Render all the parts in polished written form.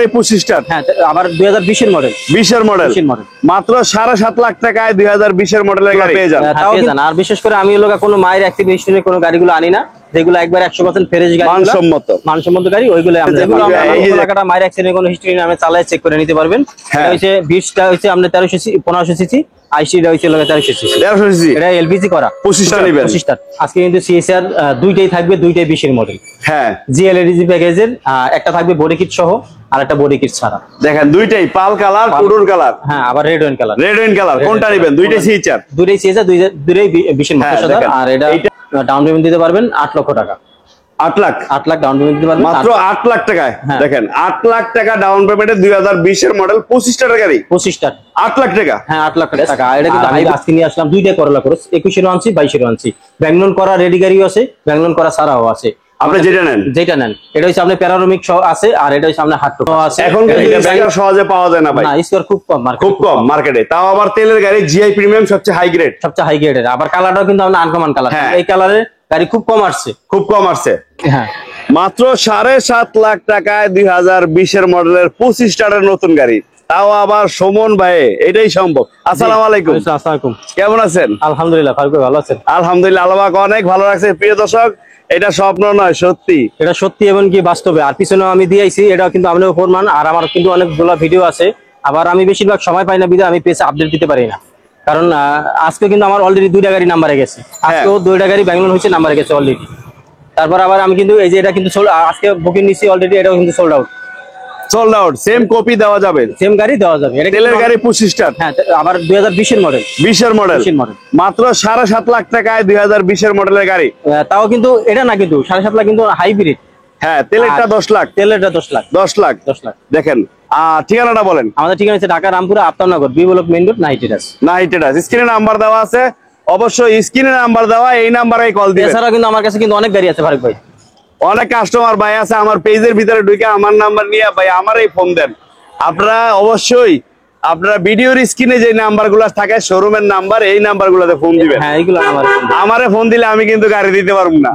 গাড়ি 25 স্টার। হ্যাঁ, আবার 2020 এর মডেল। 20 এর মডেল মাত্র 7.5 লাখ টাকায় 2020 এর মডেলের গাড়ি পেয়ে যান। তাও পেয়ে যান। আর বিশেষ করে আমি লোক কোনো মায়ের অ্যাক্টিভ হিস্ট্রি কোনো গাড়িগুলো আনি না, যেগুলো একবার 100% ফ্রেশ গাড়ি, মানসম্মত গাড়ি, ওইগুলো আমরা যেগুলো টাকাটা মায়ের অ্যাক্সিডেন্ট কোনো হিস্ট্রি নামে চালায় চেক করে নিতে পারবেন। এটা হচ্ছে 20টা হচ্ছে আমরা 1300 সিসি 1500 সিসি, 80টা হচ্ছে 1300 সিসি। 1300 সিসি এটা এলপিজি করা 25টা নেবেন। 25টা আজকে কিন্তু সিএসআর দুইটাই থাকবে, দুইটাই 20 এর মডেল। হ্যাঁ, জিএলইডি প্যাকেজের একটা থাকবে বডি কিট সহ, আর একটা বডি কিট ছাড়া। দেখেন দুইটাই পাল কালার, পুরুর কালার। হ্যাঁ, আবার red wine colour. Red wine colour কোনটা নেবেন? দুইটাই সিএসআর, দুইটাই সিএসআর, দুইটাই 20 এর মডেল। আর এটা ডাউন পেমেন্ট দিতে পারবেন 8 লক্ষ টাকা। 8 লাখ ডাউন পেমেন্ট দিতে পারবেন মাত্র 8 লাখ টাকায়। দেখেন 8 লাখ টাকা ডাউন পেমেন্টে 2020 এর মডেল 25 টাকার গাড়ি। 25টা 8 লাখ টাকা। হ্যাঁ, 8 লাখ টাকা। এটা কিন্তু আমি আজকে নিয়ে আসলাম দুইটা করলা ক্রস, 21 এর আনছি, 22 এর আনছি। ব্যাংলোন করা রেডি গাড়িও আছে, ব্যাংলোন করা ছাড়াও আছে। আপনি যেটা নেন এটা হচ্ছে আপনার প্যারারোমিক সহ আছে, আর এটা হচ্ছে আপনার হাটটু আছে। এখন এটা সহজে পাওয়া যায় না ভাই, না, স্কোর খুব কম মার্কেটে। তাও আবার তেলের গাড়ি, জিআই প্রিমিয়াম, সবচেয়ে হাই গ্রেডের। আবার কালারটাও কিন্তু আপনার আনকমন কালার। এই কালারের গাড়ি খুব কম আসছে। হ্যাঁ, মাত্র 7.5 লাখ টাকায় 2020 এর মডেলের 25 স্টারের নতুন গাড়ি, তাও আবার সুমন ভাই। এটাই সম্ভব। আসসালামু আলাইকুম। আসসালামু, কেমন আছেন? আলহামদুলিল্লাহ, ভালো আছেন? আলহামদুলিল্লাহ, আল্লাহ পাক অনেক ভালো রাখছে। প্রিয় দর্শক, এটা স্বপ্ন নয়, সত্যি। এটা সত্যি এবং কি বাস্তবে। আর পিছনে আমি দিয়েছি, এটা কিন্তু আমাদের প্রমাণ। আর আমার কিন্তু অনেকগুলো ভিডিও আছে। আবার আমি বেশিরভাগ সময় পাই না, বিধায় আমি পেজে আপডেট দিতে পারি না। কারণ আজকে কিন্তু আমার অলরেডি 2টা গাড়ি নাম্বারে গেছে। আজকেও 2টা গাড়ি ব্যাংলোর হয়েছে, নাম্বারে গেছে অলরেডি। তারপর আবার আমি কিন্তু এই যে এটা কিন্তু আজকে বুকিং নিচ্ছি অলরেডি, এটাও কিন্তু সোল্ড আউট। সেম কপি দেওয়া যাবে, সেম গাড়ি দেওয়া যাবে। এটা তেলের গাড়ি 25 স্টার। হ্যাঁ, আবার 2020 এর মডেল। 20 এর মডেল মাত্র 7.5 লাখ টাকায় 2020 এর মডেলের গাড়ি। তাও কিন্তু এটা না, কিন্তু 7.5 লাখ কিন্তু হাইব্রিড। হ্যাঁ, তেলেরটা 10 লাখ। 10 লাখ। দেখেন ঠিকানাটা বলেন। আমাদের ঠিকানা হচ্ছে Dhaka Rampura Aftabnagar, B block main road, নাইটেরাস। স্ক্রিনে নাম্বার দেওয়া আছে, অবশ্যই স্ক্রিনে নাম্বার দেওয়া, এই নাম্বারে কল দিবেন। এছাড়া কিন্তু আমার কাছে কিন্তু অনেক গাড়ি আছে ফারুক ভাই। অনেক কাস্টমার ভাই আছে আমার পেজের ভিতরে ঢুকে আমার নাম্বার নিয়ে ভাই আমারই ফোন দেন। আপনারা অবশ্যই আপনারা ভিডিওর স্ক্রিনে যে নাম্বারগুলো থাকে শোরুমের নাম্বার, এই নাম্বারগুলোতে ফোন দিবেন। হ্যাঁ, এইগুলো আমারে ফোন দিলে আমি কিন্তু গাড়ি দিতে পারবো না।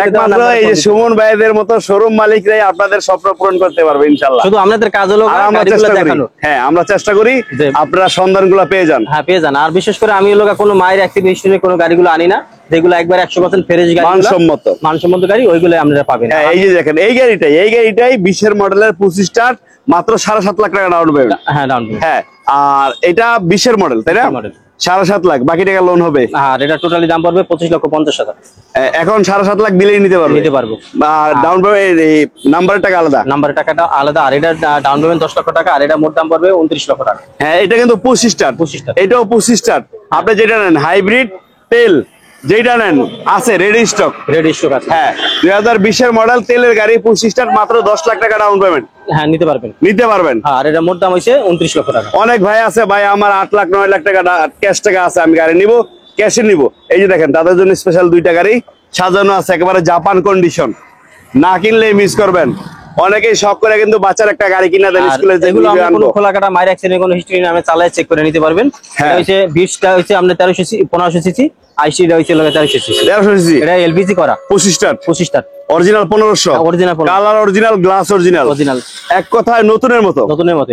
একমাত্র এই যে সুমন ভাইদের মতো শোরুম মালিকরাই আপনাদের স্বপ্ন পূরণ করতে পারবে ইনশাআল্লাহ। শুধু আমাদের কাজ হলো গাড়িগুলো দেখানো। হ্যাঁ, আমরা চেষ্টা করি আপনারা সন্ধানগুলো পেয়ে যান। হ্যাঁ, পেয়ে যান। আর বিশেষ করে আমি লোক কোনো মায়ের অ্যাক্টিভ হিস্টরি কোনো গাড়িগুলো আনি না, যেগুলো একবার 100% ফ্রেশ গাড়ি, মানসম্মত গাড়ি, ওইগুলো আপনারা পাবেন। হ্যাঁ, এই যে দেখেন এই গাড়িটাই 20 এর মডেলের 25 স্টার, মাত্র 7.5 লাখ টাকা ডাউন পেমেন্ট। হ্যাঁ, ডাউন পেমেন্ট। হ্যাঁ, আর এটা 20 এর মডেল, তাই না? 7.5 লাখ, বাকি টাকা লোন হবে। আর এটা টোটালি দাম পড়বে 25,50,000। এখন 7.5 লাখ দিলেই নিতে পারবো। আর ডাউন পেমেন্ট নাম্বারের টাকা আলাদা, নাম্বারের টাকাটা আলাদা। আর এটা ডাউন পেমেন্ট 10 লক্ষ টাকা, আর এটা মোট দাম পড়বে 29 লক্ষ টাকা। হ্যাঁ, এটা কিন্তু 25 স্টার। এটাও 25 স্টার। আপনি যেটা নেন হাইব্রিড তেল, যেটা নেন আছে রেডি স্টক আছে। হ্যাঁ, 2020 এর মডেল তেলের গাড়ি 25 স্টার, মাত্র 10 লাখ টাকা ডাউন পেমেন্ট। হ্যাঁ, নিতে পারবেন। আর এটা মোট দাম হইছে 29 লক্ষ টাকা। অনেক ভাই আছে ভাই আমার 8 লাখ 9 লাখ টাকা ক্যাশ টাকা আছে, আমি গাড়ি নিব, ক্যাশে নিব। এই যে দেখেন তাদের জন্য স্পেশাল 2টা গাড়ি সাজানো আছে, একেবারে জাপান কন্ডিশন, না কিনলেই মিস করবেন। অনেকেই শখ করে কিন্তু বাচ্চার একটা গাড়ি কিনা দেন স্কুলে, যেগুলো আমরা কোনো খোলাকাটা মায়ের অ্যাক্সিডেন্ট কোনো হিস্ট্রি নামে চালায় চেক করে নিতে পারবেন। এটা হচ্ছে 20টা হচ্ছে আমরা 1300 সিসি 1500 সিসি, 80টা হচ্ছে 1300 সিসি। 1300 সিসি এটা এলপিজি করা 25 star original 1500 original colour original glass original এক কথায় নতুনের মতো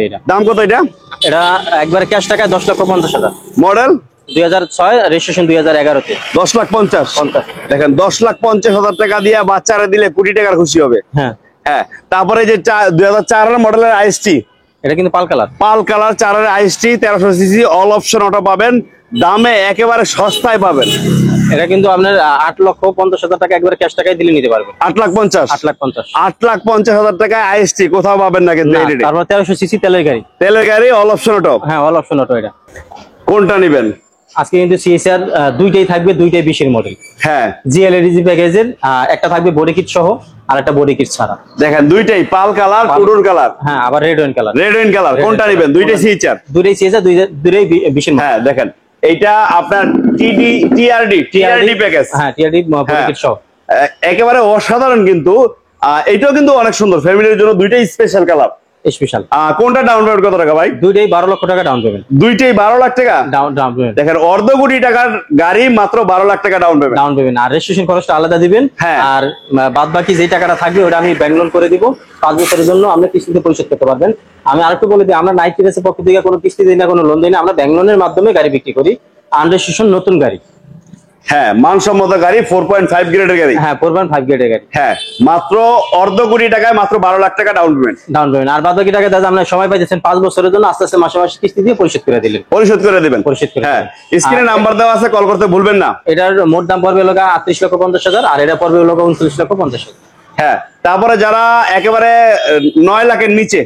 এটা। দাম কত এটা? এটা একবার ক্যাশ টাকায় 10,50,000 মডেল 2006, রেজিস্ট্রেশন 2011 তে। 10,50,000 দেখেন 10,50,000 টাকা দিয়ে বাচ্চারা দিলে কোটি টাকার খুশি হবে। হ্যাঁ, তারপরে যে 2004 এর মডেলের আইএসটি, এটা কিন্তু পাল কালার 4 এর IST 1300 CC all option auto পাবেন, দামে একেবারে সস্তায় পাবেন। এটা কিন্তু আপনার 8,50,000 টাকা একবার ক্যাশ টাকায় দিলে নিতে পারবেন। 8,50,000 টাকায় আইএসটি কোথাও পাবেন না কিন্তু। তারপর 1300 সিসি তেলের গাড়ি অল অপশন অটো। হ্যাঁ, অল অপশন অটো। এটা কোনটা নেবেন? আজকে কিন্তু সিএসআর দুইটাই থাকবে, দুইটাই 20 এর মডেল। হ্যাঁ, জিএলইডি প্যাকেজের একটা থাকবে বডি কিট সহ, আর একটা বডি কিট ছাড়া। দেখেন দুইটাই পাল কালার, পুরুর কালার। হ্যাঁ, আবার রেড ওয়াইন কালার। কোনটা নেবেন? দুইটাই সিএসআর, দুইটাই 20 এর। হ্যাঁ, দেখেন এইটা আপনার টিআরডি প্যাকেজ। হ্যাঁ, টিআরডি বডি কিট সহ একেবারে অসাধারণ। কিন্তু এটাও কিন্তু অনেক সুন্দর, ফ্যামিলির জন্য দুইটাই স্পেশাল কালার। স্পেশাল। কোনটা ডাউন পেমেন্ট কত টাকা ভাই? দুইটাই 12 লক্ষ টাকা ডাউন পেমেন্ট। দুইটাই 12 লাখ টাকা ডাউন পেমেন্ট। দেখেন অর্ধ কোটি টাকার গাড়ি মাত্র 12 লাখ টাকা ডাউন পেমেন্ট। ডাউন পেমেন্ট আর রেজিস্ট্রেশন খরচটা আলাদা দিবেন। হ্যাঁ। আর বাদ বাকি যে টাকাটা থাকবে ওটা আমি ব্যাংক লোন করে দিব 5 বছরের জন্য, আপনি কিস্তিতে পরিশোধ করতে পারবেন। আমি আরেকটু বলে দিই, আমরা নাইট রেসের পক্ষ থেকে কোনো কিস্তি দিই না, কোনো লোন দিই না, আমরা ব্যাংক লোনের মাধ্যমে গাড়ি বিক্রি করি। আনরেজিস্ট্রেশন নতুন গাড়ি। হ্যাঁ, মানসম্মত গাড়ি 4.5 গ্রেডের গাড়ি। হ্যাঁ 4.5 গ্রেডের গাড়ি। হ্যাঁ, মাত্র অর্ধ কোটি টাকায় মাত্র 12 লাখ টাকা ডাউন পেমেন্ট। ডাউন পেমেন্ট আর বাদ বাকি টাকা দাদা আপনার সময় পাইছেন 5 বছরের জন্য, আস্তে আস্তে মাসে মাসে কিস্তি দিয়ে পরিশোধ করে দিলেন। পরিশোধ করে দিবেন। পরিশোধ করে হ্যাঁ, দিবেন। স্ক্রিনে নাম্বার দেওয়া আছে, কল করতে ভুলবেন না। এটার মোট দাম পড়বে হলো 38,50,000 আর এটা পড়বে হলো 39,50,000। হ্যাঁ, তারপরে যারা একেবারে 9 লাখের নিচে,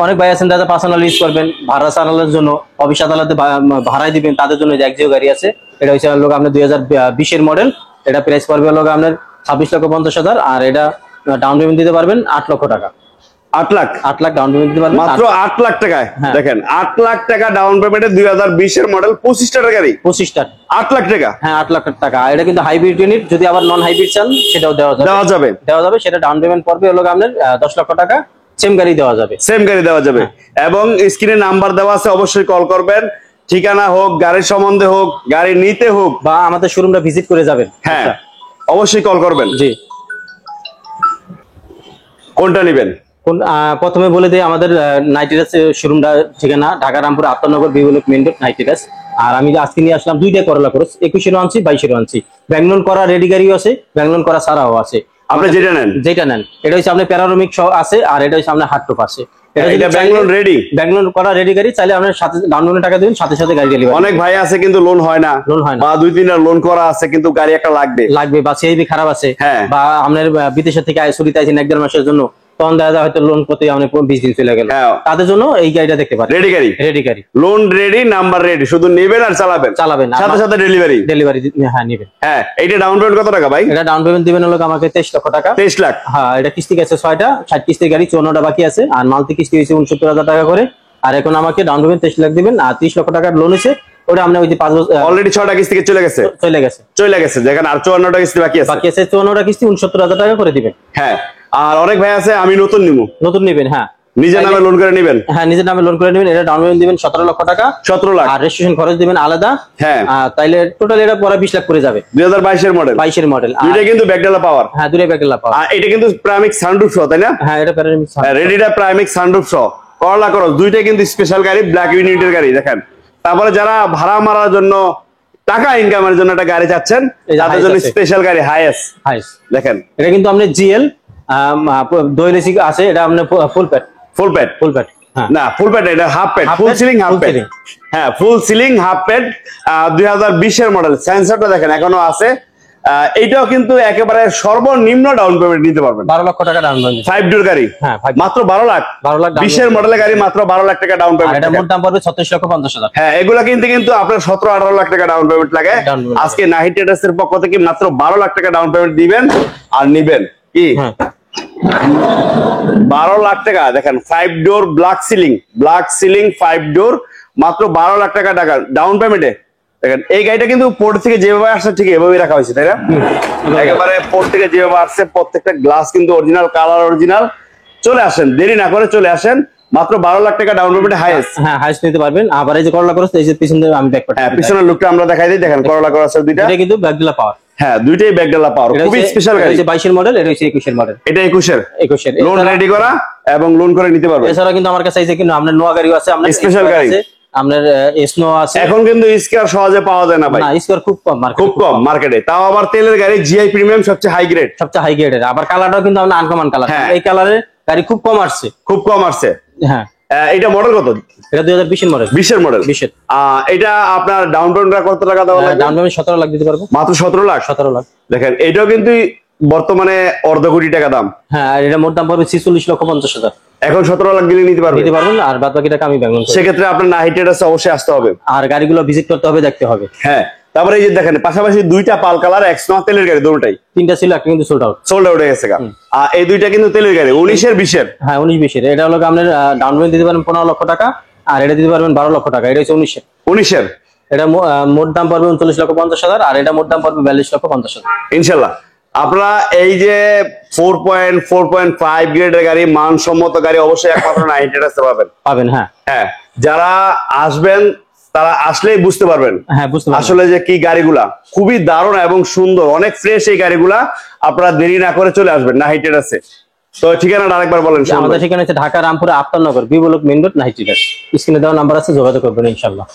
অনেক ভাই আছেন দাদা পার্সোনাল ইউজ করবেন, ভাড়া চালানোর জন্য, অফিস আদালতে ভাড়ায় দিবেন, তাদের জন্য একজিও গাড়ি আছে। এটা হচ্ছে লোক আপনার 2020 এর মডেল। এটা প্রাইস পড়বে হলো আপনার 26,50,000 আর এটা ডাউন পেমেন্ট দিতে পারবেন 8 লক্ষ টাকা। 8 লাখ 8 লাখ ডাউন পেমেন্ট দিতে পারবেন মাত্র 8 লাখ টাকায়। হ্যাঁ। দেখেন 8 লাখ টাকা ডাউন পেমেন্টে 2020 এর মডেল 25 টাকার গাড়ি। 25টা। 8 লাখ টাকা। হ্যাঁ 8 লাখ টাকা। এটা কিন্তু হাইব্রিড ইউনিট, যদি আবার নন হাইব্রিড চান সেটাও দেওয়া যাবে। দেওয়া যাবে। সেটা ডাউন পেমেন্ট পড়বে হলো আপনার 10 লক্ষ টাকা। সেম গাড়ি দেওয়া যাবে। সেম গাড়ি দেওয়া যাবে। এবং স্ক্রিনে নাম্বার দেওয়া আছে, অবশ্যই কল করবেন। ঠিকানা হোক, গাড়ির সম্বন্ধে হোক, গাড়ি নিতে হোক, বা আমাদের শোরুমটা ভিজিট করে যাবেন। হ্যাঁ অবশ্যই কল করবেন। জি। কোনটা নেবেন? প্রথমে বলে দিই আমাদের নাইটিরাস শোরুমটা ঠিকানা ঢাকা রামপুর আত্মনগর বিবলক মেইন রোড নাইটিরাস। আর আমি আজকে নিয়ে আসলাম দুইটা করলা ক্রস, 21 আনছি 22 আনছি। ব্যাংলোন করা রেডি গাড়িও আছে, ব্যাংলোন করা ছাড়াও আছে। আপনি যেটা নেন এটা হচ্ছে আপনার প্যারারোমিক আছে আর এটা হচ্ছে আপনার হার্ড টপ আছে। এটা ব্যাংলোন রেডি, ব্যাংলোন করা রেডি গাড়ি চাইলে আপনার সাথে ডাউন পেমেন্ট টাকা দিবেন, সাথে সাথে গাড়ি ডেলিভারি। অনেক ভাই আছে কিন্তু লোন হয় না, বা 2-3টা লোন করা আছে কিন্তু গাড়ি একটা লাগবে বা সিআইবি খারাপ আছে, বা আপনার বিদেশের থেকে ছুটিতে আইছেন 1-1.5 মাসের জন্য, তখন দেখা যায় হয়তো লোন করতে আপনি 20 দিন চলে গেল, তাদের জন্য এই গাড়িটা দেখতে পারেন। রেডি গাড়ি, লোন রেডি, নাম্বার রেডি, শুধু নেবেন আর চালাবেন সাথে সাথে ডেলিভারি। হ্যাঁ নেবেন। হ্যাঁ, এইটা ডাউন পেমেন্ট কত টাকা ভাই? এটা ডাউন পেমেন্ট দিবেন হলো আমাকে 23 লক্ষ টাকা। 23 লাখ। হ্যাঁ, এটা কিস্তি গেছে 6টা, 60 কিস্তির গাড়ি 54টা বাকি আছে, আর মান্থলি কিস্তি হয়েছে 69,000 টাকা করে। আর এখন আমাকে ডাউন পেমেন্ট 23 লাখ দিবেন, আর 30 লক্ষ টাকার লোন আছে, ওটা আপনি ওই যে 5 বছর অলরেডি 6টা কিস্তি চলে গেছে দেখেন, আর 54টা কিস্তি বাকি আছে 54টা কিস্তি 69,000 টাকা করে দিবেন। হ্যাঁ, আর অনেক ভাই আছে আমি নতুন নিবেন। হ্যাঁ, নিজের নামে লোন করে নেবেন। হ্যাঁ, নিজের নামে লোন করে নেবেন। এটা ডাউন পেমেন্ট দিবেন 17 লক্ষ টাকা। 17 লাখ। আর রেজিস্ট্রেশন খরচ দিবেন আলাদা। হ্যাঁ, তাইলে টোটাল এটা পরে 20 লাখ করে যাবে। 2022 এর মডেল। 22 এর মডেল। দুইটা কিন্তু ব্যাকডালা পাওয়ার। হ্যাঁ, দুইটা ব্যাকডালা পাওয়ার। আর এটা কিন্তু প্রাইমিক সানরুফ সহ, তাই না? হ্যাঁ, এটা প্রাইমিক সানরুফ। রেডিটা প্রাইমিক সানরুফ সহ। করলা করস দুইটা কিন্তু স্পেশাল গাড়ি, ব্ল্যাক ইউনিটের গাড়ি। দেখেন, তারপরে যারা ভাড়া মারার জন্য, টাকা ইনকামের জন্য একটা গাড়ি চাচ্ছেন, তাদের জন্য স্পেশাল গাড়ি হাইস। দেখেন, এটা কিন্তু আপনি জিএল দোয়েলেসি আছে, এটা আপনার ফুল প্যাড। না, ফুল প্যাড, এটা half pad, full ceiling half pad. হ্যাঁ, ফুল সিলিং হাফ প্যাড, 2020 এর মডেল। সেন্সরটা দেখেন এখনো আছে। এইটাও কিন্তু একেবারে সর্বনিম্ন ডাউন পেমেন্ট নিতে পারবেন। 12 লক্ষ টাকা ডাউন পেমেন্ট। 5 ডোর গাড়ি। হ্যাঁ, মাত্র 12 লাখ। 20 এর মডেলের গাড়ি মাত্র 12 লাখ টাকা ডাউন পেমেন্ট। এটা মোট দাম পড়বে 36,50,000। হ্যাঁ, এগুলা কিন্তু আপনার 17-18 লাখ টাকা ডাউন পেমেন্ট লাগে। আজকে নাহিদ ট্রেডার্স এর পক্ষ থেকে মাত্র 12 লাখ টাকা ডাউন পেমেন্ট দিবেন আর নিবেন কি 12 লাখ টাকা। দেখেন, 5 ডোর ব্ল্যাক সিলিং 5 ডোর, মাত্র 12 লাখ টাকা ডাউন পেমেন্টে। দেখেন, এই গাড়িটা কিন্তু পোর্ট থেকে যেভাবে আসছে ঠিক এভাবেই রাখা হয়েছে, তাই না? একেবারে পোর্ট থেকে যেভাবে আসছে, প্রত্যেকটা গ্লাস কিন্তু অরিজিনাল, কালার অরিজিনাল। চলে আসেন, দেরি না করে চলে আসেন। মাত্র 12 লাখ টাকা ডাউন পেমেন্টে হাইয়েস্ট। হ্যাঁ, হাইয়েস্ট নিতে পারবেন। আবার এই যে করলা করস, এই যে পিছন দিয়ে আমি ব্যাক করতে। হ্যাঁ, পিছনের লুকটা আমরা দেখাই দিই। দেখেন, করলা করস দুইটা, এটা কিন্তু ব্যাকডালা পাওয়ার। হ্যাঁ, দুইটাই ব্যাকডালা পাওয়ার, খুবই স্পেশাল গাড়ি। এটা 22 এর মডেল, এটা হচ্ছে 21 এর মডেল। এটা 21 এর লোন রেডি করা এবং লোন করে নিতে পারবেন। এছাড়া কিন্তু আমার কাছে এই যে কিন্তু আপনার নোয়া গাড়িও আছে, আপনার স্পেশাল গাড়ি, আপনার স্নো আছে। এখন কিন্তু স্কয়ার সহজে পাওয়া যায় না ভাই। না, স্কয়ার খুব কম মার্কেটে। তাও আবার তেলের গাড়ি, জিআই প্রিমিয়াম, সবচেয়ে হাই গ্রেডের। আবার কালারটাও কিন্তু আপনার আনকমন কালার। এই কালারের গাড়ি খুব কম আসছে। হ্যাঁ, এটা মডেল কত? এটা 2020 এর মডেল। 20 এর মডেল। এটা আপনার ডাউন পেমেন্ট কত টাকা দেওয়া লাগবে? ডাউন পেমেন্ট 17 লাখ দিতে পারবো। মাত্র 17 লাখ। দেখেন, এটাও কিন্তু বর্তমানে অর্ধ কোটি টাকা দাম। হ্যাঁ, এটা মোট দাম পড়বে 46,50,000। এখন 17 লাখ দিলে নিতে পারবেন। আর বাদ বাকি টাকা আমি ব্যাংক লোন করব। সেক্ষেত্রে আপনার নাহিদ ট্রেডার্স অবশ্যই আসতে হবে, আর গাড়িগুলো ভিজিট করতে হবে, দেখতে হবে। হ্যাঁ, তারপরে এই যে দেখেন, পাশাপাশি দুইটা পাল কালার এক্সনোয়া তেলের গাড়ি, দুটোটাই। তিনটা ছিল, একটা কিন্তু সোল্ড আউট হয়ে গেছে। আর এই দুইটা কিন্তু তেলের গাড়ি, 19 এর 20 এর। হ্যাঁ, 19-20 এর। এটা হলো আপনার ডাউন পেমেন্ট দিতে পারেন 15 লক্ষ টাকা, আর এটা দিতে পারবেন 12 লক্ষ টাকা। এটা হচ্ছে 19 এর। এটা মোট দাম পড়বে 39,50,000, আর এটা মোট দাম পড়বে 42,50,000 ইনশাআল্লাহ। আপনারা এই যে 4.5 গ্রেডের গাড়ি, মানসম্মত গাড়ি অবশ্যই একমাত্র নাইট রাইডার্সে পাবেন। পাবেন, হ্যাঁ হ্যাঁ, যারা আসবেন তারা আসলেই বুঝতে পারবেন হ্যাঁ, বুঝতে পারবেন। আসলে যে কি গাড়িগুলা খুবই দারুণ এবং সুন্দর, অনেক ফ্রেশ এই গাড়িগুলা। আপনারা দেরি না করে চলে আসবেন নাহিদ ট্রেডার্সে। তো ঠিকানাটা আরেকবার বলেন। আমাদের ঠিকানা হচ্ছে Dhaka Rampura Aftabnagar, বিবলক main road, Nahid traders. স্ক্রিনে দেওয়া নাম্বার আছে, যোগাযোগ করবেন ইনশাল্লাহ।